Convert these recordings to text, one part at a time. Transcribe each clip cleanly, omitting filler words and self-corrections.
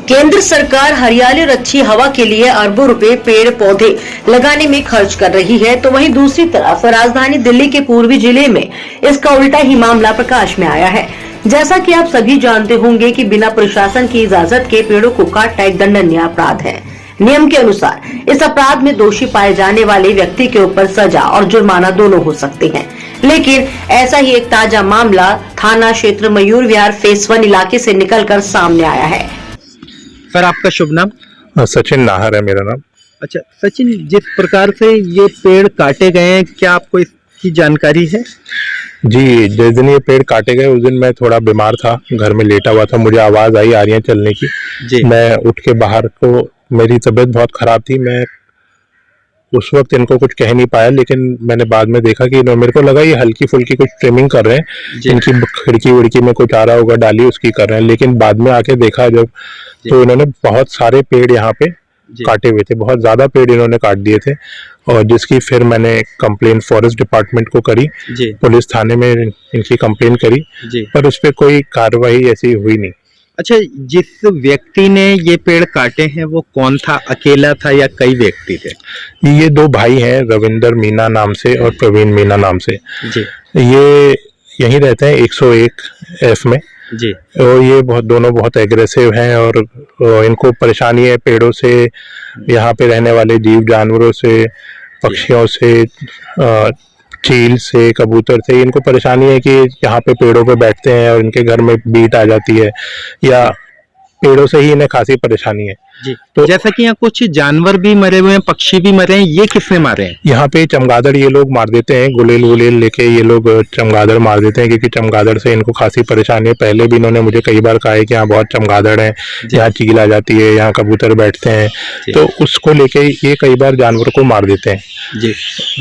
केंद्र सरकार हरियाली और अच्छी हवा के लिए अरबों रुपए पेड़ पौधे लगाने में खर्च कर रही है, तो वहीं दूसरी तरफ राजधानी दिल्ली के पूर्वी जिले में इसका उल्टा ही मामला प्रकाश में आया है। जैसा कि आप सभी जानते होंगे कि बिना प्रशासन की इजाजत के पेड़ों को काटना एक दंडनीय अपराध है। नियम के अनुसार इस अपराध में दोषी पाए जाने वाले व्यक्ति के ऊपर सजा और जुर्माना दोनों हो सकते हैं, लेकिन ऐसा ही एक ताजा मामला थाना क्षेत्र मयूर विहार फेस 1 इलाके से निकलकर सामने आया है। सर, आपका शुभ नाम? सचिन नाहर है मेरा नाम। अच्छा सचिन, जिस प्रकार से ये पेड़ काटे गए हैं, क्या आपको इसकी जानकारी है? जी, जिस दिन ये पेड़ काटे गए उस दिन मैं थोड़ा बीमार था, घर में लेटा हुआ था। मुझे आवाज आई आरियां चलने की जी। मैं उठ के बाहर को, मेरी तबीयत बहुत खराब थी। मैं उस वक्त इनको कुछ कह नहीं पाया, लेकिन मैंने बाद में देखा कि मेरे को लगा ये हल्की फुल्की कुछ ट्रिमिंग कर रहे हैं, इनकी खिड़की विड़की में कुछ आ रहा होगा, डाली उसकी कर रहे हैं। लेकिन बाद में आके देखा जब, तो इन्होंने बहुत सारे पेड़ यहाँ पे काटे हुए थे, बहुत ज्यादा पेड़ इन्होंने काट दिए थे। और जिसकी फिर मैंने कंप्लेन फॉरेस्ट डिपार्टमेंट को करी, पुलिस थाने में इनकी कंप्लेन करी, पर उस पर कोई कार्रवाई ऐसी हुई नहीं। अच्छा, जिस व्यक्ति ने ये पेड़ काटे हैं वो कौन था? अकेला था या कई व्यक्ति थे? ये 2 भाई हैं, रविंदर मीना नाम से और प्रवीण मीना नाम से जी। ये यहीं रहते हैं 101F में जी। और ये दोनों बहुत एग्रेसिव हैं और इनको परेशानी है पेड़ों से, यहाँ पे रहने वाले जीव जानवरों से, पक्षियों से, चील से, कबूतर से। इनको परेशानी है कि यहाँ पे पेड़ों पे बैठते हैं और इनके घर में बीट आ जाती है, या पेड़ों से ही इन्हें खासी परेशानी है जी। तो जैसा कि यहाँ कुछ जानवर भी मरे हुए हैं, पक्षी भी मरे हैं, ये किसने मारे हैं? यहाँ पे चमगादड़ ये लोग मार देते हैं, गुलेल वुलेल लेके ये लोग चमगादड़ मार देते हैं, क्योंकि चमगादड़ से इनको खासी परेशानी है। पहले भी इन्होंने मुझे कई बार कहा है कि यहाँ बहुत चमगादड़ है, यहाँ चील आ जाती है, यहाँ कबूतर बैठते हैं, तो उसको लेके ये कई बार जानवर को मार देते हैं। जी।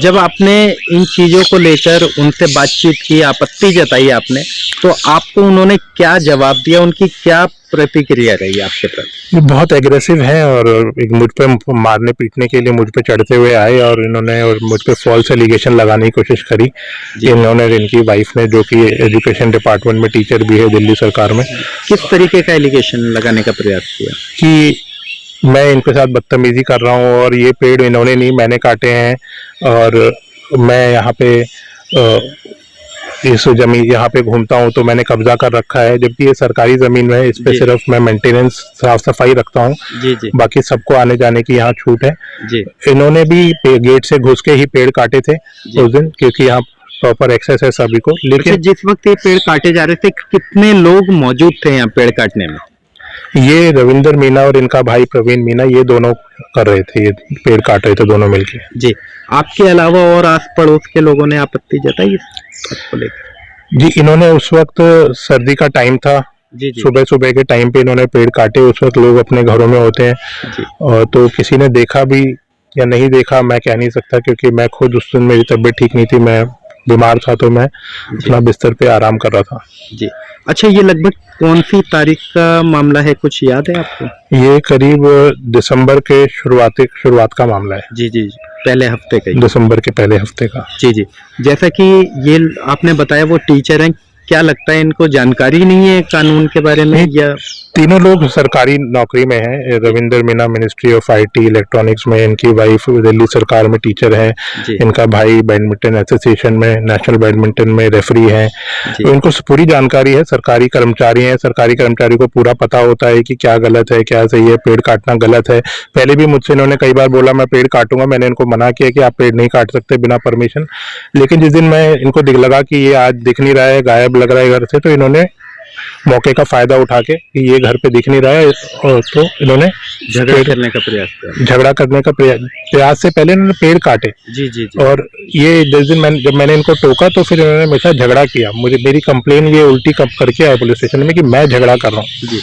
जब आपने इन चीजों को लेकर उनसे बातचीत की, आपत्ति जताई आपने, तो आपको उन्होंने क्या जवाब दिया? उनकी क्या प्रतिक्रिया रही आपके प्रति? बहुत एग्रेसिव हैं और एक मुझ पे मारने पीटने के लिए मुझ पे चढ़ते हुए आए और इन्होंने और मुझ पे फॉल्स एलिगेशन लगाने की कोशिश करी। इन्होंने, इनकी वाइफ ने, जो कि एजुकेशन डिपार्टमेंट में टीचर भी है दिल्ली सरकार में। किस तरीके का एलिगेशन लगाने का प्रयास किया? कि मैं इनके साथ बदतमीजी कर रहा हूँ और ये पेड़ इन्होंने नहीं, मैंने काटे हैं, और मैं यहाँ पे इस जमीन यहाँ पे घूमता हूँ तो मैंने कब्जा कर रखा है, जबकि ये सरकारी जमीन है। इस पे सिर्फ मैं मेंटेनेंस, साफ सफाई रखता हूँ, बाकी सबको आने जाने की यहाँ छूट है। इन्होंने भी गेट से घुस के ही पेड़ काटे थे उस दिन, क्योंकि यहाँ प्रॉपर एक्सेस है सभी को। लेकिन जिस वक्त ये पेड़ काटे जा रहे थे, कितने लोग मौजूद थे यहाँ पेड़ काटने में? ये रविंदर मीना और इनका भाई प्रवीण मीना, ये दोनों कर रहे थे, ये पेड़ काट रहे थे दोनों मिलके। जी। आपके अलावा और आस पड़ोस के लोगों ने आपत्ति जताई इसको लेकर? जी, इन्होंने उस वक्त सर्दी का टाइम था, सुबह सुबह के टाइम पे इन्होंने पेड़ काटे। उस वक्त लोग अपने घरों में होते हैं, और तो किसी ने देखा भी या नहीं देखा मैं कह नहीं सकता, क्योंकि मैं खुद उस दिन, मेरी तबीयत ठीक नहीं थी, मैं बीमार था, तो मैं अपना बिस्तर पे आराम कर रहा था। जी। अच्छा, ये लगभग कौन सी तारीख का मामला है, कुछ याद है आपको? ये करीब दिसंबर के शुरुआत का मामला है। जी जी, पहले हफ्ते का, दिसंबर के पहले हफ्ते का। जी जी। जैसा कि ये आपने बताया वो टीचर हैं, क्या लगता है इनको जानकारी नहीं है कानून के बारे में? या तीनों लोग सरकारी नौकरी में हैं। Ravinder Meena ministry of IT electronics में, इनकी वाइफ दिल्ली सरकार में टीचर है, इनका भाई बैडमिंटन एसोसिएशन में, नेशनल बैडमिंटन में रेफरी है। तो इनको पूरी जानकारी है, सरकारी कर्मचारी हैं। सरकारी कर्मचारी को पूरा पता होता है कि क्या गलत है, क्या सही है, पेड़ काटना गलत है। पहले भी मुझसे इन्होंने कई बार बोला मैं पेड़ काटूंगा, मैंने इनको मना किया कि आप पेड़ नहीं काट सकते बिना परमिशन। लेकिन जिस दिन मैं इनको लगा कि ये आज दिख नहीं रहा है, गायब लग रहा है घर से, तो इन्होंने मौके का फायदा उठा के कि ये घर पे दिख नहीं रहा है, और तो इन्होंने झगड़ा करने का प्रयास किया। झगड़ा करने का प्रयास से पहले इन्होंने पेड़ काटे। जी जी जी। और ये जिस दिन जब मैंने इनको टोका, तो फिर इन्होंने मेरे साथ झगड़ा किया। मेरी कंप्लेन ये उल्टी कब करके आया पुलिस स्टेशन में कि मैं झगड़ा कर रहा हूँ। जी।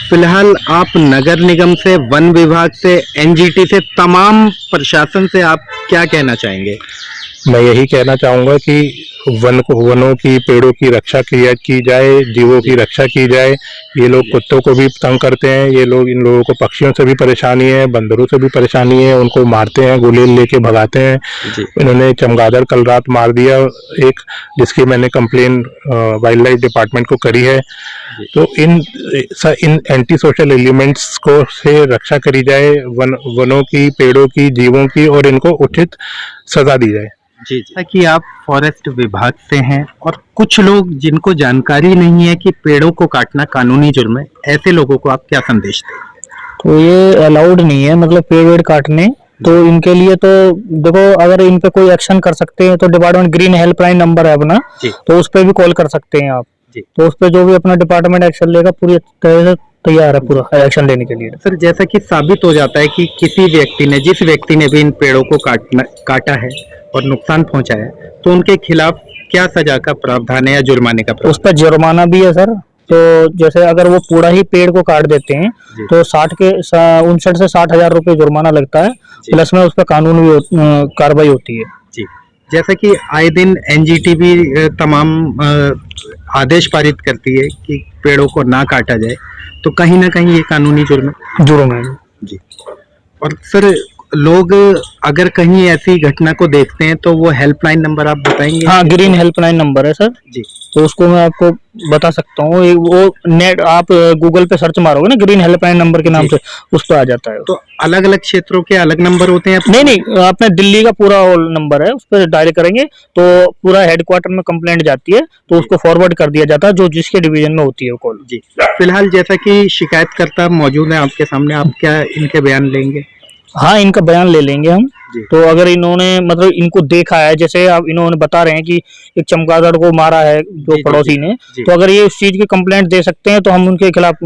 फिलहाल आप नगर निगम से, वन विभाग से, NGT से, तमाम प्रशासन से आप क्या कहना चाहेंगे? मैं यही कहना चाहूंगा कि वनों की पेड़ों की रक्षा की जाए, जीवों की रक्षा की जाए। ये लोग कुत्तों को भी तंग करते हैं, ये लोग इन लोगों को पक्षियों से भी परेशानी है, बंदरों से भी परेशानी है, उनको मारते हैं, गुलेल लेके भगाते हैं। इन्होंने चमगादड़ कल रात मार दिया एक, जिसकी मैंने कंप्लेन वाइल्ड लाइफ डिपार्टमेंट को करी है। तो इन एंटी सोशल एलिमेंट्स को से रक्षा करी जाए, वनों की, पेड़ों की, जीवों की, और इनको उचित सजा दी जाए। जी जी, कि आप फॉरेस्ट विभाग से हैं और कुछ लोग जिनको जानकारी नहीं है कि पेड़ों को काटना कानूनी जुर्म है, ऐसे लोगों को आप क्या संदेश दें? तो ये अलाउड नहीं है, मतलब पेड़ वेड़ काटने। तो इनके लिए तो देखो, अगर इन पे कोई एक्शन कर सकते हैं तो डिपार्टमेंट ग्रीन हेल्पलाइन नंबर है अपना, तो उस पे भी कॉल कर सकते हैं आप। तो उस पे जो भी अपना डिपार्टमेंट एक्शन लेगा पूरी तरह से तैयार है पूरा एक्शन लेने के लिए। सर, जैसा कि साबित हो जाता है कि किसी व्यक्ति ने, जिस व्यक्ति ने भी इन पेड़ों को काटा है और नुकसान पहुंचाया है, तो उनके खिलाफ क्या सजा का प्रावधान है या जुर्माने का प्रावधान? उस पर जुर्माना भी है सर। तो जैसे अगर वो पूरा ही पेड़ को काट देते हैं तो 59 से 60,000 रुपए जुर्माना लगता है, प्लस में उस पर कानूनी कार्रवाई होती है। जी, जैसा कि आए दिन एनजीटी भी तमाम आदेश पारित करती है कि पेड़ों को ना काटा जाए, तो कहीं ना कहीं ये कानूनी जुर्म है। जी, और सर, लोग अगर कहीं ऐसी घटना को देखते हैं तो वो हेल्पलाइन नंबर आप बताएंगे? हाँ, ग्रीन हेल्पलाइन नंबर है सर जी। तो उसको मैं आपको बता सकता हूँ। वो नेट आप गूगल पे सर्च मारोगे ना ग्रीन हेल्पलाइन नंबर के नाम से, उस पर आ जाता है। तो अलग अलग क्षेत्रों के अलग नंबर होते हैं? नहीं, आपने दिल्ली का पूरा नंबर है, उस पर डायल करेंगे तो पूरा हेडक्वार्टर में कंप्लेंट जाती है, तो उसको फॉरवर्ड कर दिया जाता है जो जिसके डिवीजन में होती है कॉल। जी, फिलहाल जैसा कि शिकायतकर्ता मौजूद है आपके सामने, आप क्या इनके बयान लेंगे? हाँ, इनका बयान ले लेंगे हम। तो अगर इन्होंने मतलब इनको देखा है, जैसे आप इन्होंने बता रहे हैं कि एक चमगादड़ को मारा है जो पड़ोसी ने, तो अगर ये उस चीज की कंप्लेंट दे सकते हैं तो हम उनके खिलाफ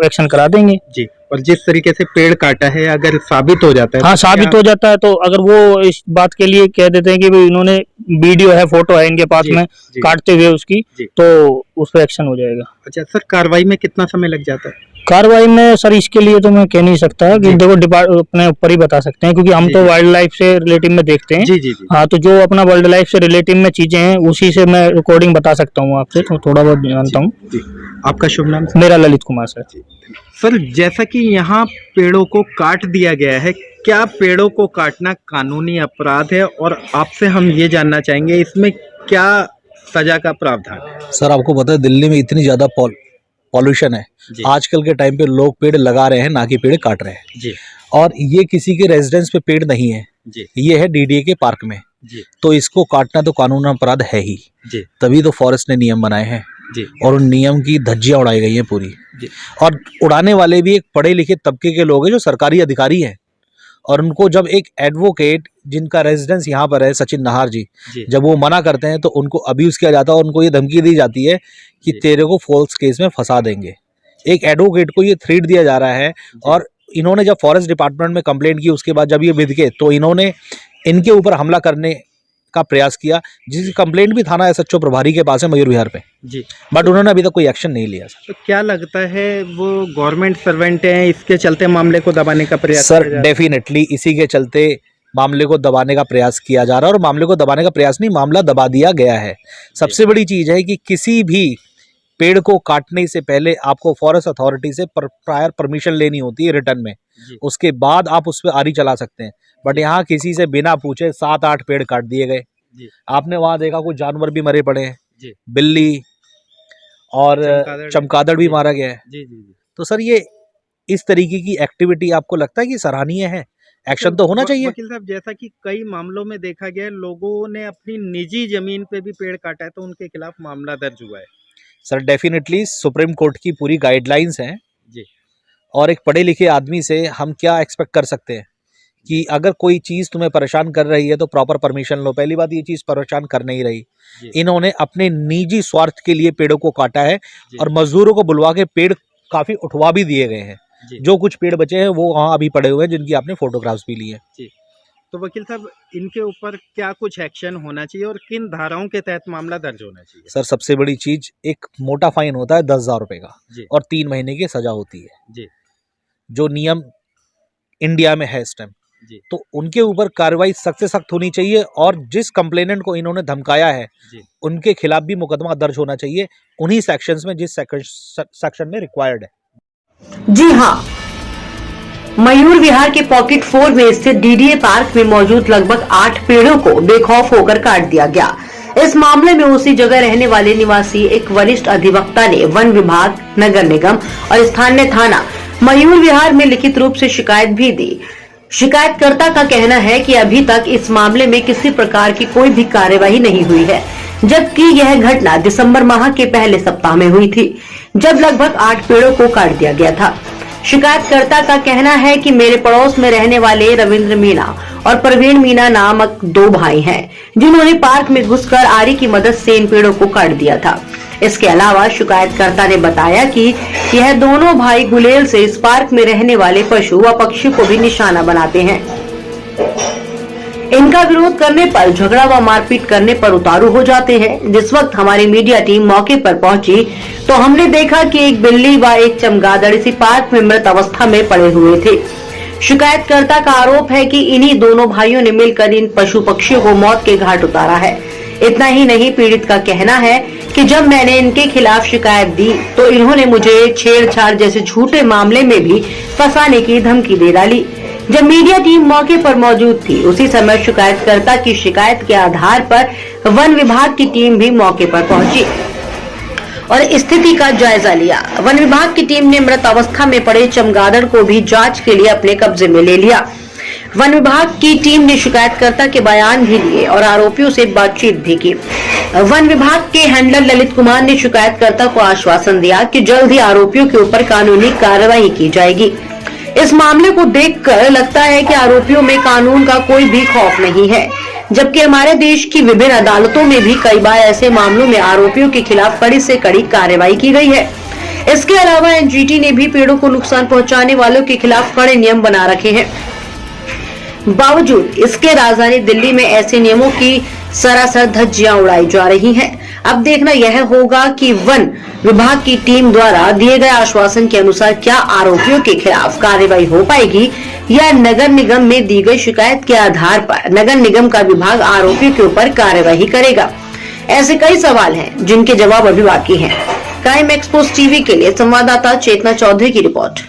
एक्शन करा देंगे। जी, और जिस तरीके से पेड़ काटा है अगर साबित हो जाता है, हाँ, साबित हो जाता है, तो अगर वो इस बात के लिए कह देते हैं कि भाई इन्होंने वीडियो है, फोटो है इनके पास में काटते हुए उसकी, तो उस पर एक्शन हो जाएगा। अच्छा सर, कार्रवाई में कितना समय लग जाता है? कार्रवाई में सर इसके लिए तो मैं कह नहीं सकता कि देखो अपने ऊपर ही बता सकते हैं, क्योंकि हम तो वाइल्ड लाइफ से रिलेटिव में देखते हैं। जी। हाँ, तो जो अपना वाइल्ड लाइफ से रिलेटिव में चीजें हैं उसी से मैं रिकॉर्डिंग बता सकता हूँ आपसे, तो थोड़ा बहुत जानता हूँ। आपका शुभ नाम? मेरा ललित कुमार सर। सर, जैसा कि यहाँ पेड़ों को काट दिया गया है, क्या पेड़ों को काटना कानूनी अपराध है? और आपसे हम ये जानना चाहेंगे इसमें क्या सजा का प्रावधान है? सर, आपको पता है दिल्ली में इतनी ज्यादा पॉल्यूशन है, आजकल के टाइम पे लोग पेड़ लगा रहे हैं ना कि पेड़ काट रहे हैं जी। और ये किसी के रेजिडेंस पे पेड़ नहीं है जी। ये है डीडीए के पार्क में जी। तो इसको काटना तो कानून अपराध है ही जी। तभी तो फॉरेस्ट ने नियम बनाए हैं जी। और उन नियम की धज्जियां उड़ाई गई हैं पूरी जी। और उड़ाने वाले भी एक पढ़े लिखे तबके के लोग हैं जो सरकारी अधिकारी हैं और उनको जब एक एडवोकेट जिनका रेजिडेंस यहाँ पर है, सचिन नाहर जी, जब वो मना करते हैं तो उनको अब्यूज किया जाता है और उनको ये धमकी दी जाती है कि तेरे को फॉल्स केस में फंसा देंगे। एक एडवोकेट को ये थ्रेट दिया जा रहा है और इन्होंने जब फॉरेस्ट डिपार्टमेंट में कंप्लेंट की उसके बाद जब ये विधके तो इन्होंने इनके ऊपर हमला करने का प्रयास किया, जिसकी कंप्लेंट भी थाना एसएचओ प्रभारी के पास है मयूर विहार पे जी, बट उन्होंने अभी तक कोई एक्शन नहीं लिया। तो क्या लगता है वो गवर्नमेंट सर्वेंट हैं, इसके चलते मामले को दबाने का प्रयास? सर, डेफिनेटली इसी के चलते मामले को दबाने का प्रयास किया जा रहा है और मामले को दबाने का प्रयास नहीं, मामला दबा दिया गया है। सबसे बड़ी चीज है कि किसी भी पेड़ को काटने से पहले आपको फॉरेस्ट अथॉरिटी से प्रायर परमिशन लेनी होती है रिटर्न में, उसके बाद आप उस पर आरी चला सकते हैं। बट यहाँ किसी से बिना पूछे 7-8 पेड़ काट दिए गए। आपने वहां देखा कुछ जानवर भी मरे पड़े हैं, बिल्ली और चमगादड़ भी मारा गया है। तो सर, ये इस तरीके की एक्टिविटी आपको लगता है कि सराहनीय है? एक्शन तो होना चाहिए। वकील साहब, जैसा कि कई मामलों में देखा गया लोगों ने अपनी निजी जमीन पे भी पेड़ काटा है तो उनके खिलाफ मामला दर्ज हुआ है। सर, डेफिनेटली सुप्रीम कोर्ट की पूरी गाइडलाइंस हैं जी, और एक पढ़े लिखे आदमी से हम क्या एक्सपेक्ट कर सकते हैं कि अगर कोई चीज तुम्हें परेशान कर रही है तो प्रॉपर परमिशन लो। पहली बात, ये चीज परेशान कर नहीं रही, इन्होंने अपने निजी स्वार्थ के लिए पेड़ों को काटा है और मजदूरों को बुलवा के पेड़ काफी उठवा भी दिए गए हैं। जो कुछ पेड़ बचे हैं वो वहाँ अभी पड़े हुए हैं जिनकी आपने फोटोग्राफ्स भी ली है। तो वकील साहब, इनके ऊपर क्या कुछ एक्शन होना चाहिए और किन धाराओं के तहत मामला दर्ज होना चाहिए? सर, सबसे बड़ी चीज एक मोटा फाइन होता है 10,000 रुपए का और 3 महीने की सजा होती है, जो नियम इंडिया में है इस टाइम। तो उनके ऊपर कार्रवाई सख्त से सख्त होनी चाहिए और जिस कंप्लेनेंट को इन्होंने धमकाया है उनके खिलाफ भी मुकदमा दर्ज होना चाहिए उन्हीं सेक्शंस में जिस सेक्शन में रिक्वायर्ड है। जी हाँ, मयूर विहार के पॉकेट 4 में स्थित डीडीए पार्क में मौजूद लगभग 8 पेड़ों को बेखौफ होकर काट दिया गया। इस मामले में उसी जगह रहने वाले निवासी एक वरिष्ठ अधिवक्ता ने वन विभाग, नगर निगम और स्थानीय थाना मयूर विहार में लिखित रूप से शिकायत भी दी। शिकायतकर्ता का कहना है कि अभी तक इस मामले में किसी प्रकार की कोई भी कार्यवाही नहीं हुई है, जबकि यह घटना दिसंबर माह के पहले सप्ताह में हुई थी, जब लगभग 8 पेड़ों को काट दिया गया था। शिकायतकर्ता का कहना है कि मेरे पड़ोस में रहने वाले रविंद्र मीणा और प्रवीण मीणा नामक 2 भाई हैं, जिन्होंने पार्क में घुसकर आरी की मदद से इन पेड़ों को काट दिया था। इसके अलावा शिकायतकर्ता ने बताया कि यह दोनों भाई गुलेल से इस पार्क में रहने वाले पशु व पक्षी को भी निशाना बनाते हैं। इनका विरोध करने पर झगड़ा व मारपीट करने पर उतारू हो जाते हैं। जिस वक्त हमारी मीडिया टीम मौके पर पहुंची तो हमने देखा कि एक बिल्ली व एक चमगादड़ इसी पार्क में मृत अवस्था में पड़े हुए थे। शिकायतकर्ता का आरोप है कि इन्हीं दोनों भाइयों ने मिलकर इन पशु पक्षियों को मौत के घाट उतारा है। इतना ही नहीं, पीड़ित का कहना है कि जब मैंने इनके खिलाफ शिकायत दी तो इन्होंने मुझे छेड़छाड़ जैसे झूठे मामले में भी फंसाने की धमकी दे डाली। जब मीडिया टीम मौके पर मौजूद थी उसी समय शिकायतकर्ता की शिकायत के आधार पर वन विभाग की टीम भी मौके पर पहुंची और स्थिति का जायजा लिया। वन विभाग की टीम ने मृत अवस्था में पड़े चमगादड़ को भी जांच के लिए अपने कब्जे में ले लिया। वन विभाग की टीम ने शिकायतकर्ता के बयान भी लिए और आरोपियों से बातचीत भी की। वन विभाग के हैंडलर ललित कुमार ने शिकायतकर्ता को आश्वासन दिया कि जल्द ही आरोपियों के ऊपर कानूनी कार्रवाई की जाएगी। इस मामले को देखकर लगता है कि आरोपियों में कानून का कोई भी खौफ नहीं है, जबकि हमारे देश की विभिन्न अदालतों में भी कई बार ऐसे मामलों में आरोपियों के खिलाफ कड़ी से कड़ी कार्रवाई की गई है। इसके अलावा एनजीटी ने भी पेड़ों को नुकसान पहुंचाने वालों के खिलाफ कड़े नियम बना रखे हैं। बावजूद इसके राजधानी दिल्ली में ऐसे नियमों की सरासर धज्जियां उड़ाई जा रही हैं। अब देखना यह होगा कि वन विभाग की टीम द्वारा दिए गए आश्वासन के अनुसार क्या आरोपियों के खिलाफ कार्रवाई हो पाएगी या नगर निगम में दी गई शिकायत के आधार पर नगर निगम का विभाग आरोपियों के ऊपर कार्रवाई करेगा। ऐसे कई सवाल हैं जिनके जवाब अभी बाकी हैं। क्राइम एक्सपोज टीवी के लिए संवाददाता चेतना चौधरी की रिपोर्ट।